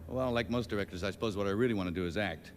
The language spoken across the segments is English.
Well, like most directors, I suppose what I really want to do is act.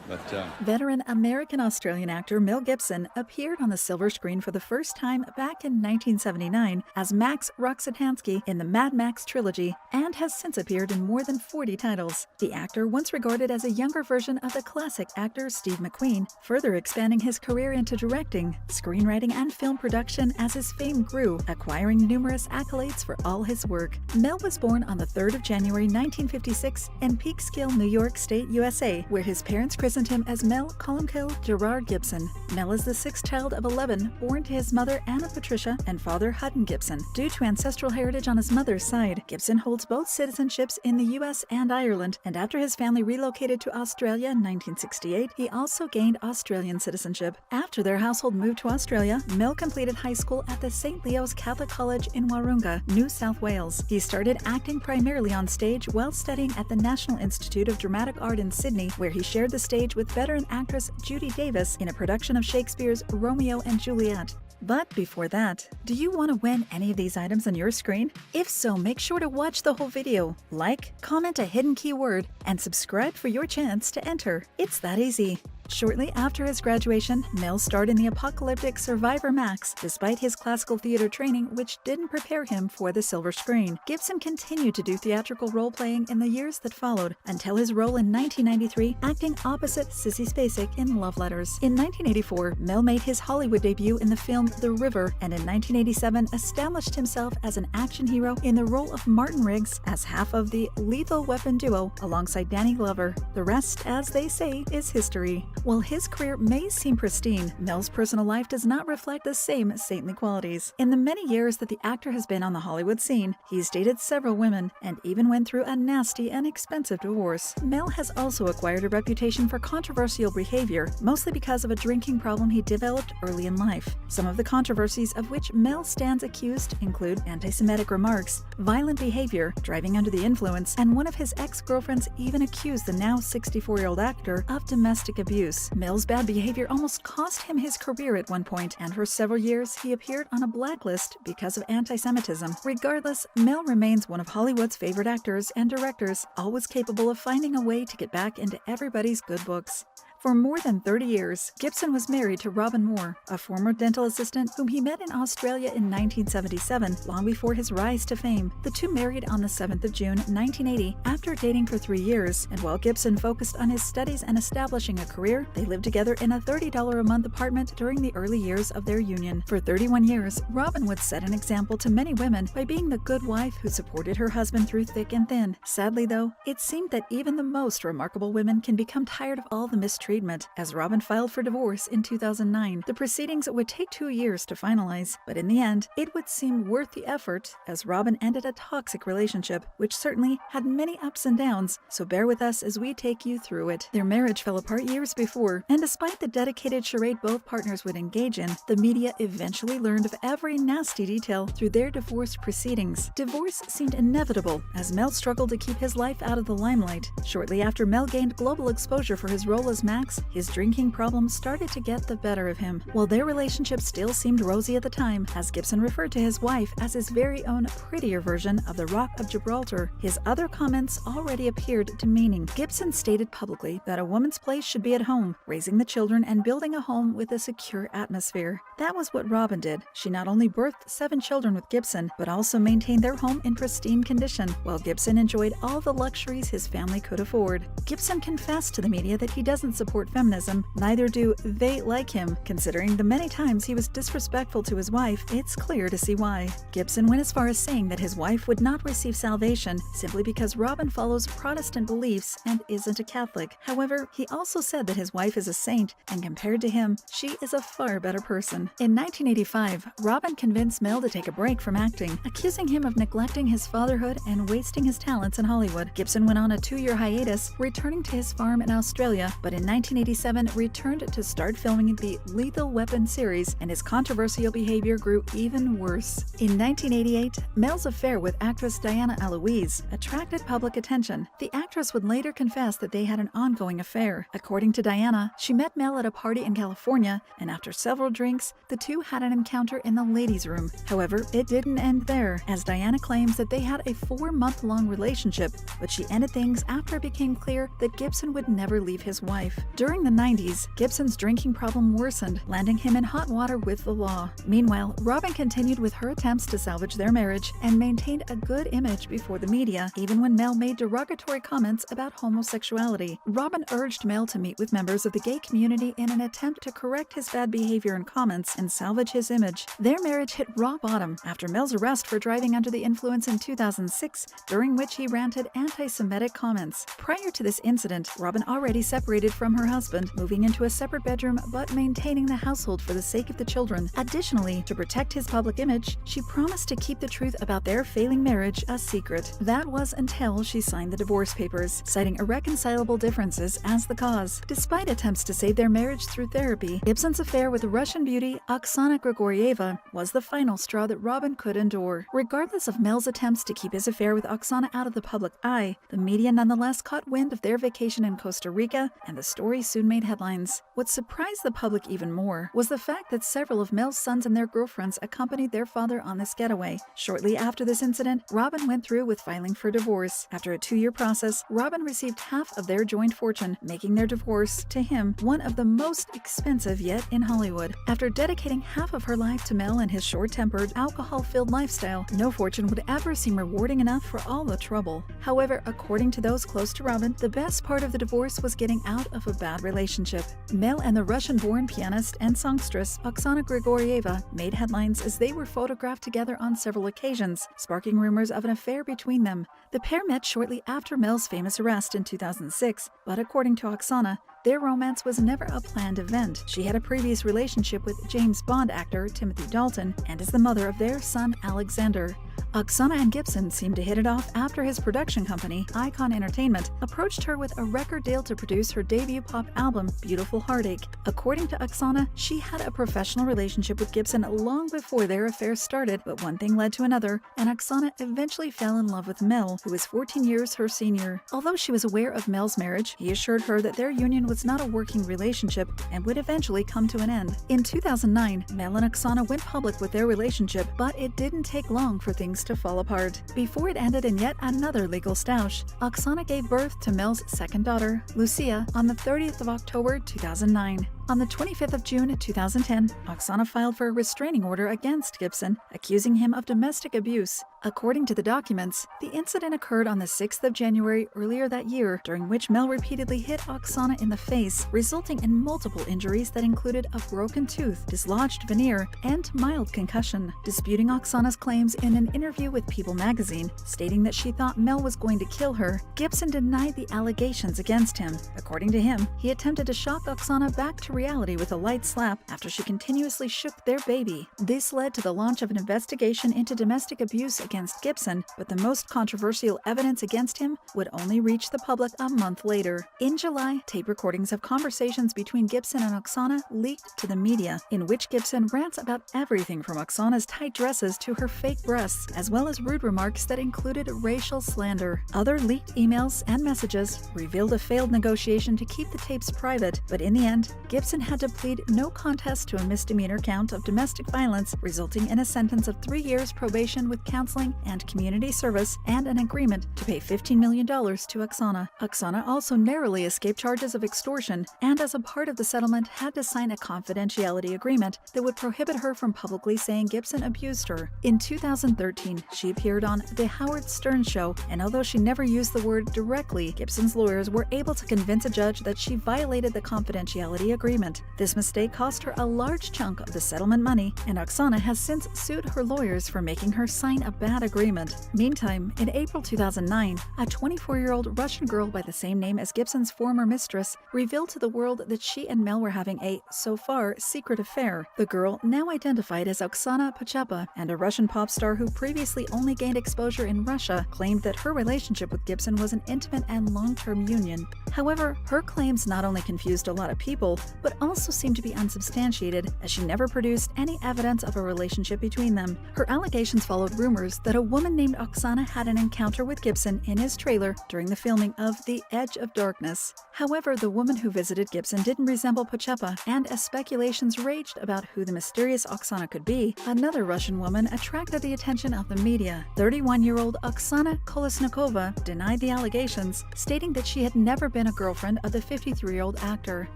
But, Veteran American-Australian actor Mel Gibson appeared on the silver screen for the first time back in 1979 as Max Roxatansky in the Mad Max trilogy and has since appeared in more than 40 titles. The actor once regarded as a younger version of the classic actor Steve McQueen, further expanding his career into directing, screenwriting, and film production as his fame grew, acquiring numerous accolades for all his work. Mel was born on the 3rd of January 1956 in Peekskill, New York State, USA, where his parents christened him as Mel Columkill Gerard Gibson. Mel is the sixth child of 11, born to his mother Anna Patricia and father Hutton Gibson. Due to ancestral heritage on his mother's side, Gibson holds both citizenships in the US and Ireland, and after his family relocated to Australia in 1968, he also gained Australian citizenship. After their household moved to Australia, Mel completed high school at the St. Leo's Catholic College in Wahroonga, New South Wales. He started acting primarily on stage while studying at the National Institute of Dramatic Art in Sydney, where he shared the stage with veteran actress Judy Davis in a production of Shakespeare's Romeo and Juliet. But before that, do you want to win any of these items on your screen? If so, make sure to watch the whole video, like, comment a hidden keyword, and subscribe for your chance to enter. It's that easy. Shortly after his graduation, Mel starred in the apocalyptic Survivor Max, despite his classical theater training, which didn't prepare him for the silver screen. Gibson continued to do theatrical role-playing in the years that followed, until his role in 1993, acting opposite Sissy Spacek in Love Letters. In 1984, Mel made his Hollywood debut in the film The River, and in 1987 established himself as an action hero in the role of Martin Riggs as half of the Lethal Weapon duo alongside Danny Glover. The rest, as they say, is history. While his career may seem pristine, Mel's personal life does not reflect the same saintly qualities. In the many years that the actor has been on the Hollywood scene, he's dated several women and even went through a nasty and expensive divorce. Mel has also acquired a reputation for controversial behavior, mostly because of a drinking problem he developed early in life. Some of the controversies of which Mel stands accused include anti-Semitic remarks, violent behavior, driving under the influence, and one of his ex-girlfriends even accused the now 64-year-old actor of domestic abuse. Mel's bad behavior almost cost him his career at one point, and for several years he appeared on a blacklist because of anti-Semitism. Regardless, Mel remains one of Hollywood's favorite actors and directors, always capable of finding a way to get back into everybody's good books. For more than 30 years, Gibson was married to Robyn Moore, a former dental assistant whom he met in Australia in 1977, long before his rise to fame. The two married on the 7th of June, 1980, after dating for 3 years, and while Gibson focused on his studies and establishing a career, they lived together in a $30 a month apartment during the early years of their union. For 31 years, Robyn would set an example to many women by being the good wife who supported her husband through thick and thin. Sadly, though, it seemed that even the most remarkable women can become tired of all the mistreatment, as Robyn filed for divorce in 2009. The proceedings would take 2 years to finalize, but in the end, it would seem worth the effort, as Robyn ended a toxic relationship, which certainly had many ups and downs, so bear with us as we take you through it. Their marriage fell apart years before, and despite the dedicated charade both partners would engage in, the media eventually learned of every nasty detail through their divorce proceedings. Divorce seemed inevitable, as Mel struggled to keep his life out of the limelight. Shortly after Mel gained global exposure for his role as Max, his drinking problems started to get the better of him. While their relationship still seemed rosy at the time, as Gibson referred to his wife as his very own prettier version of the Rock of Gibraltar, his other comments already appeared demeaning. Gibson stated publicly that a woman's place should be at home, raising the children and building a home with a secure atmosphere. That was what Robyn did. She not only birthed 7 children with Gibson, but also maintained their home in pristine condition, while Gibson enjoyed all the luxuries his family could afford. Gibson confessed to the media that he doesn't support feminism, neither do they like him. Considering the many times he was disrespectful to his wife, it's clear to see why. Gibson went as far as saying that his wife would not receive salvation simply because Robyn follows Protestant beliefs and isn't a Catholic. However, he also said that his wife is a saint, and compared to him, she is a far better person. In 1985, Robyn convinced Mel to take a break from acting, accusing him of neglecting his fatherhood and wasting his talents in Hollywood. Gibson went on a 2-year hiatus, returning to his farm in Australia, but in 1987 returned to start filming the Lethal Weapon series, and his controversial behavior grew even worse. In 1988, Mel's affair with actress Diana Eloise attracted public attention. The actress would later confess that they had an ongoing affair. According to Diana, she met Mel at a party in California, and after several drinks, the two had an encounter in the ladies' room. However, it didn't end there, as Diana claims that they had a 4-month-long relationship, but she ended things after it became clear that Gibson would never leave his wife. During the 90s, Gibson's drinking problem worsened, landing him in hot water with the law. Meanwhile, Robyn continued with her attempts to salvage their marriage and maintained a good image before the media, even when Mel made derogatory comments about homosexuality. Robyn urged Mel to meet with members of the gay community in an attempt to correct his bad behavior and comments and salvage his image. Their marriage hit rock bottom after Mel's arrest for driving under the influence in 2006, during which he ranted anti-Semitic comments. Prior to this incident, Robyn already separated from her husband, moving into a separate bedroom but maintaining the household for the sake of the children. Additionally, to protect his public image, she promised to keep the truth about their failing marriage a secret. That was until she signed the divorce papers, citing irreconcilable differences as the cause. Despite attempts to save their marriage through therapy, Gibson's affair with the Russian beauty Oksana Grigorieva was the final straw that Robyn could endure. Regardless of Mel's attempts to keep his affair with Oksana out of the public eye, the media nonetheless caught wind of their vacation in Costa Rica, and the story soon made headlines. What surprised the public even more was the fact that several of Mel's sons and their girlfriends accompanied their father on this getaway. Shortly after this incident, Robyn went through with filing for divorce. After a 2-year process, Robyn received half of their joint fortune, making their divorce, to him, one of the most expensive yet in Hollywood. After dedicating half of her life to Mel and his short-tempered, alcohol-filled lifestyle, no fortune would ever seem rewarding enough for all the trouble. However, according to those close to Robyn, the best part of the divorce was getting out of a bad relationship. Mel and the Russian-born pianist and songstress Oksana Grigorieva made headlines as they were photographed together on several occasions, sparking rumors of an affair between them. The pair met shortly after Mel's famous arrest in 2006, but according to Oksana, their romance was never a planned event. She had a previous relationship with James Bond actor Timothy Dalton and is the mother of their son Alexander. Oksana and Gibson seemed to hit it off after his production company, Icon Entertainment, approached her with a record deal to produce her debut pop album, Beautiful Heartache. According to Oksana, she had a professional relationship with Gibson long before their affair started, but one thing led to another, and Oksana eventually fell in love with Mel, who was 14 years her senior. Although she was aware of Mel's marriage, he assured her that their union was not a working relationship and would eventually come to an end. In 2009, Mel and Oksana went public with their relationship, but it didn't take long for things to fall apart. Before it ended in yet another legal stoush, Oksana gave birth to Mel's second daughter, Lucia, on the 30th of October 2009. On the 25th of June 2010, Oksana filed for a restraining order against Gibson, accusing him of domestic abuse. According to the documents, the incident occurred on the 6th of January earlier that year, during which Mel repeatedly hit Oksana in the face, resulting in multiple injuries that included a broken tooth, dislodged veneer, and mild concussion. Disputing Oksana's claims in an interview with People magazine, stating that she thought Mel was going to kill her, Gibson denied the allegations against him. According to him, he attempted to shock Oksana back to reality with a light slap after she continuously shook their baby. This led to the launch of an investigation into domestic abuse against Gibson, but the most controversial evidence against him would only reach the public a month later. In July, tape recordings of conversations between Gibson and Oksana leaked to the media, in which Gibson rants about everything from Oksana's tight dresses to her fake breasts, as well as rude remarks that included racial slander. Other leaked emails and messages revealed a failed negotiation to keep the tapes private, but in the end, Gibson had to plead no contest to a misdemeanor count of domestic violence, resulting in a sentence of 3 years probation with counseling and community service and an agreement to pay $15 million to Oksana. Oksana also narrowly escaped charges of extortion and, as a part of the settlement, had to sign a confidentiality agreement that would prohibit her from publicly saying Gibson abused her. In 2013, she appeared on The Howard Stern Show, and although she never used the word directly, Gibson's lawyers were able to convince a judge that she violated the confidentiality agreement agreement. This mistake cost her a large chunk of the settlement money, and Oksana has since sued her lawyers for making her sign a bad agreement. Meantime, in April 2009, a 24-year-old Russian girl by the same name as Gibson's former mistress revealed to the world that she and Mel were having a, so far, secret affair. The girl, now identified as Oksana Grigorieva, and a Russian pop star who previously only gained exposure in Russia, claimed that her relationship with Gibson was an intimate and long-term union. However, her claims not only confused a lot of people, but also seemed to be unsubstantiated, as she never produced any evidence of a relationship between them. Her allegations followed rumors that a woman named Oksana had an encounter with Gibson in his trailer during the filming of The Edge of Darkness. However, the woman who visited Gibson didn't resemble Grigorieva, and as speculations raged about who the mysterious Oksana could be, another Russian woman attracted the attention of the media. 31-year-old Oksana Kolesnikova denied the allegations, stating that she had never been a girlfriend of the 53-year-old actor.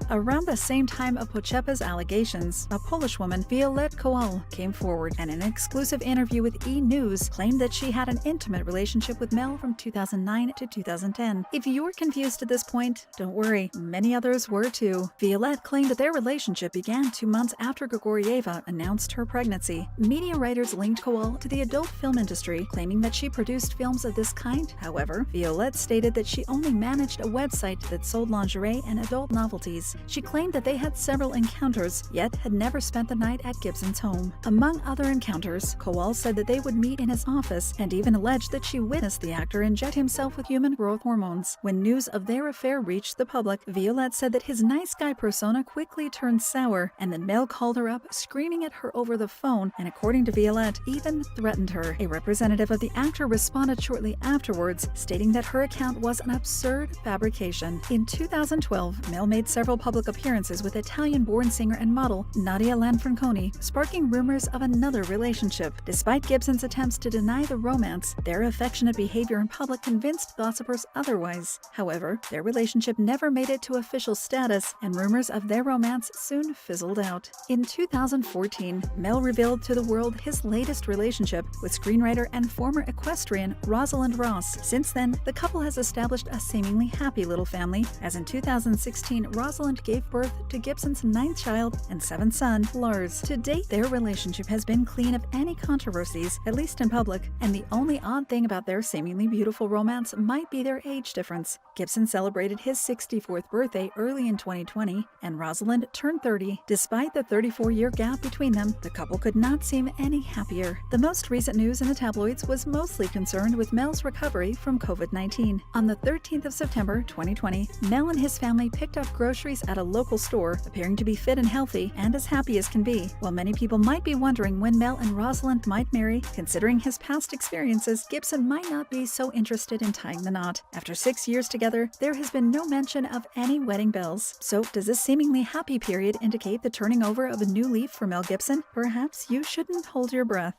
Around the same time of Grigorieva's allegations, a Polish woman, Violet Kowal, came forward and in an exclusive interview with E! News claimed that she had an intimate relationship with Mel from 2009 to 2010. If you're confused at this point, don't worry, many others were too. Violet claimed that their relationship began 2 months after Grigorieva announced her pregnancy. Media writers linked Kowal to the adult film industry, claiming that she produced films of this kind. However, Violet stated that she only managed a website that sold lingerie and adult novelties. She claimed that they had several encounters, yet had never spent the night at Gibson's home. Among other encounters, Kowal said that they would meet in his office, and even alleged that she witnessed the actor inject himself with human growth hormones. When news of their affair reached the public, Violet said that his nice guy persona quickly turned sour, and then Mel called her up, screaming at her over the phone, and according to Violet, even threatened her. A representative of the actor responded shortly afterwards, stating that her account was an absurd fabrication. In 2012, Mel made several public appearances with Italian-born singer and model Nadia Lanfranconi, sparking rumors of another relationship. Despite Gibson's attempts to deny the romance, their affectionate behavior in public convinced gossipers otherwise. However, their relationship never made it to official status, and rumors of their romance soon fizzled out. In 2014, Mel revealed to the world his latest relationship with screenwriter and former equestrian Rosalind Ross. Since then, the couple has established a seemingly happy little family, as in 2016, Rosalind gave birth to Gibson's 9th child and 7th son, Lars. To date, their relationship has been clean of any controversies, at least in public, and the only odd thing about their seemingly beautiful romance might be their age difference. Gibson celebrated his 64th birthday early in 2020, and Rosalind turned 30. Despite the 34-year gap between them, the couple could not seem any happier. The most recent news in the tabloids was mostly concerned with Mel's recovery from COVID-19. On the 13th of September 2020, Mel and his family picked up groceries at a local store, appearing to be fit and healthy and as happy as can be. While many people might be wondering when Mel and Rosalind might marry, considering his past experiences, Gibson might not be so interested in tying the knot. After 6 years together, there has been no mention of any wedding bells. So does this seemingly happy period indicate the turning over of a new leaf for Mel Gibson? Perhaps you shouldn't hold your breath.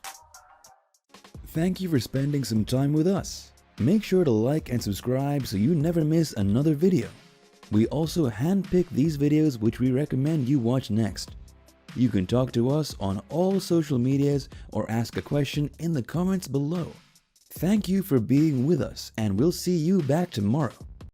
Thank you for spending some time with us. Make sure to like and subscribe so you never miss another video. We also handpick these videos which we recommend you watch next. You can talk to us on all social medias or ask a question in the comments below. Thank you for being with us, and we'll see you back tomorrow.